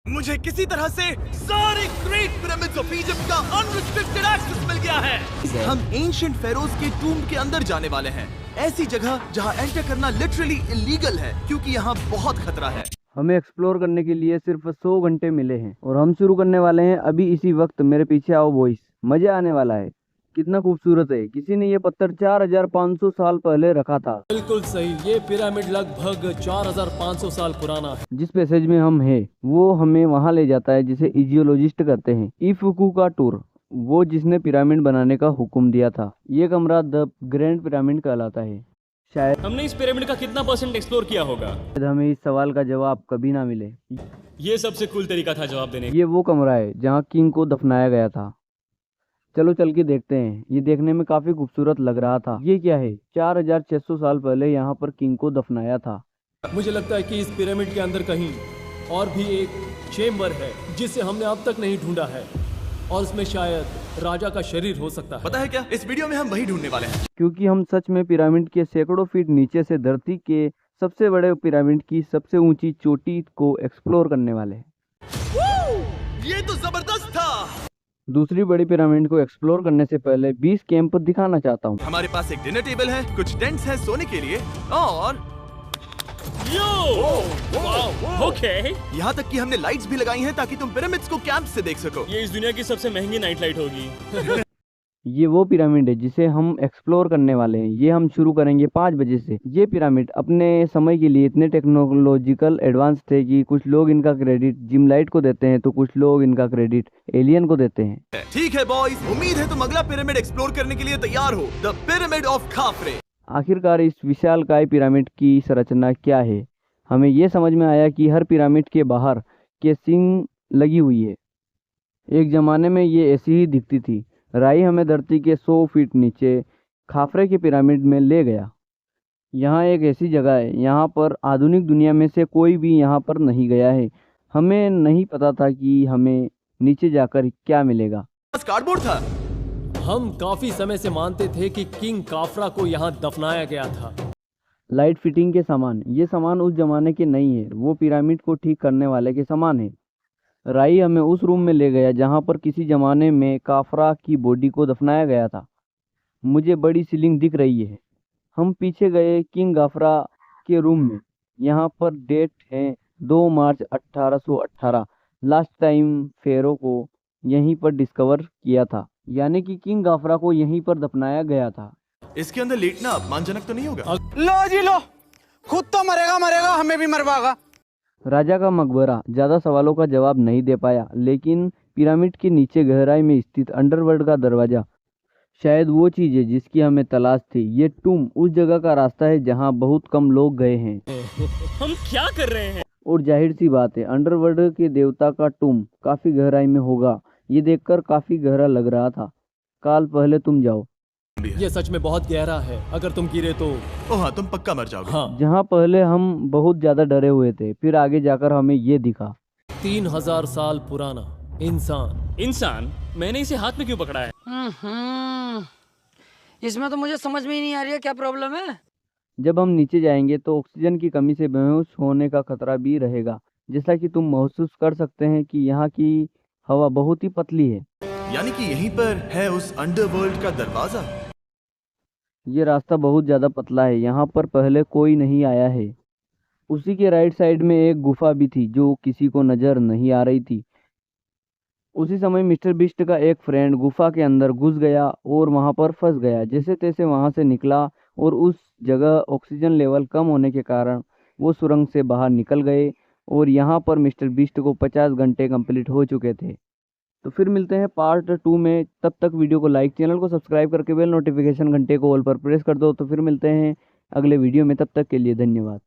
मुझे किसी तरह से सारे ग्रेट पिरामिड्स ऑफ इजिप्ट का अनरिस्ट्रिक्टेड एक्सेस मिल गया है। हम एंशिएंट फेरोज के टूम्ब के अंदर जाने वाले हैं, ऐसी जगह जहां एंटर करना लिटरली इलीगल है क्योंकि यहाँ बहुत खतरा है। हमें एक्सप्लोर करने के लिए सिर्फ 100 घंटे मिले हैं और हम शुरू करने वाले हैं अभी इसी वक्त। मेरे पीछे आओ बॉयज, मजा आने वाला है। कितना खूबसूरत है। किसी ने ये पत्थर 4500 साल पहले रखा था। बिल्कुल सही, ये पिरामिड लगभग 4500 साल पुराना है। जिस पैसेज में हम हैं वो हमें वहां ले जाता है जिसे इजियोलॉजिस्ट कहते हैं। इफुकू का टूर, वो जिसने पिरामिड बनाने का हुक्म दिया था। ये कमरा द ग्रैंड पिरामिड कहलाता है। शायद हमने इस पिरामिड का कितना % एक्सप्लोर किया होगा? हमें इस सवाल का जवाब कभी ना मिले। ये सबसे कूल तरीका था जवाब देने का। ये वो कमरा है जहाँ किंग को दफनाया गया था। चलो चल के देखते हैं। ये देखने में काफी खूबसूरत लग रहा था। ये क्या है? 4600 साल पहले यहाँ पर किंग को दफनाया था। मुझे लगता है कि इस पिरामिड के अंदर कहीं और भी एक चेम्बर है जिसे हमने अब तक नहीं ढूंढा है, और उसमें शायद राजा का शरीर हो सकता है। पता है क्या, इस वीडियो में हम वही ढूंढने वाले हैं। क्योंकि हम सच में पिरामिड के सैकड़ों फीट नीचे से धरती के सबसे बड़े पिरामिड की सबसे ऊंची चोटी को एक्सप्लोर करने वाले हैं। ये तो जबरदस्त था। दूसरी बड़ी पिरामिड को एक्सप्लोर करने से पहले 20 कैंप दिखाना चाहता हूँ। हमारे पास एक डिनर टेबल है, कुछ टेंट्स हैं सोने के लिए, और ओके, यहाँ तक कि हमने लाइट्स भी लगाई हैं ताकि तुम पिरामिड्स को कैंप से देख सको। ये इस दुनिया की सबसे महंगी नाइट लाइट होगी। ये वो पिरामिड है जिसे हम एक्सप्लोर करने वाले हैं। ये हम शुरू करेंगे 5 बजे से। ये पिरामिड अपने समय के लिए इतने टेक्नोलॉजिकल एडवांस थे कि कुछ लोग इनका क्रेडिट जिम लाइट को देते हैं तो कुछ लोग इनका क्रेडिट एलियन को देते हैं। ठीक है बॉयज, उम्मीद है तुम अगला पिरामिड एक्सप्लोर करने के लिए तैयार हो। The pyramid of खाफरे। आखिरकार इस विशालकाय पिरामिड की संरचना क्या है? हमें ये समझ में आया कि हर पिरामिड के बाहर केसिंग लगी हुई है। एक जमाने में ये ऐसी ही दिखती थी। राई हमें धरती के 100 फीट नीचे खाफरे के पिरामिड में ले गया। यहाँ एक ऐसी जगह है, यहाँ पर आधुनिक दुनिया में से कोई भी यहाँ पर नहीं गया है। हमें नहीं पता था कि हमें नीचे जाकर क्या मिलेगा। कार्डबोर्ड था। हम काफी समय से मानते थे कि किंग काफरा को यहाँ दफनाया गया था। लाइट फिटिंग के सामान, ये सामान उस जमाने के नहीं है, वो पिरामिड को ठीक करने वाले के सामान है। राई हमें उस रूम में ले गया जहाँ पर किसी जमाने में काफरा की बॉडी को दफनाया गया था। मुझे बड़ी सीलिंग दिख रही है। हम पीछे गए किंग काफरा के रूम में। यहाँ पर डेट है 2 मार्च 1818। लास्ट टाइम फेरो को यहीं पर डिस्कवर किया था, यानी कि किंग काफरा को यहीं पर दफनाया गया था। इसके अंदर लेटना अपमानजनक तो नहीं होगा? लो जी लो, खुद तो मरेगा, हमें भी मरवाएगा। राजा का मकबरा ज़्यादा सवालों का जवाब नहीं दे पाया, लेकिन पिरामिड के नीचे गहराई में स्थित अंडरवर्ल्ड का दरवाजा शायद वो चीज़ है जिसकी हमें तलाश थी। ये टूम उस जगह का रास्ता है जहाँ बहुत कम लोग गए हैं। हम क्या कर रहे हैं? और जाहिर सी बात है, अंडरवर्ल्ड के देवता का टूम काफ़ी गहराई में होगा। ये देखकर काफ़ी गहरा लग रहा था। काल पहले तुम जाओ। ये सच में बहुत गहरा है। अगर तुम गिरे तो ओह हाँ, तुम पक्का मर जाओगे। हाँ। जहाँ पहले हम बहुत ज़्यादा डरे हुए थे, फिर आगे जाकर हमें ये दिखा। 3000 साल पुराना इंसान। मैंने इसे हाथ में क्यों पकड़ा है? इसमें तो मुझे समझ में ही नहीं आ रही है क्या प्रॉब्लम है। जब हम नीचे जाएंगे तो ऑक्सीजन की कमी से बेहोश होने का खतरा भी रहेगा। जैसा कि तुम महसूस कर सकते हैं कि यहाँ की हवा बहुत ही पतली है। यानी कि यहीं पर है उस अंडरवर्ल्ड का दरवाजा। ये रास्ता बहुत ज़्यादा पतला है। यहाँ पर पहले कोई नहीं आया है। उसी के राइट साइड में एक गुफा भी थी जो किसी को नज़र नहीं आ रही थी। उसी समय मिस्टर बीस्ट का एक फ्रेंड गुफा के अंदर घुस गया और वहाँ पर फंस गया। जैसे तैसे वहाँ से निकला और उस जगह ऑक्सीजन लेवल कम होने के कारण वो सुरंग से बाहर निकल गए और यहाँ पर मिस्टर बीस्ट को 50 घंटे कंप्लीट हो चुके थे। तो फिर मिलते हैं पार्ट 2 में। तब तक वीडियो को लाइक, चैनल को सब्सक्राइब करके बेल नोटिफिकेशन घंटे को ऑल पर प्रेस कर दो। तो फिर मिलते हैं अगले वीडियो में। तब तक के लिए धन्यवाद।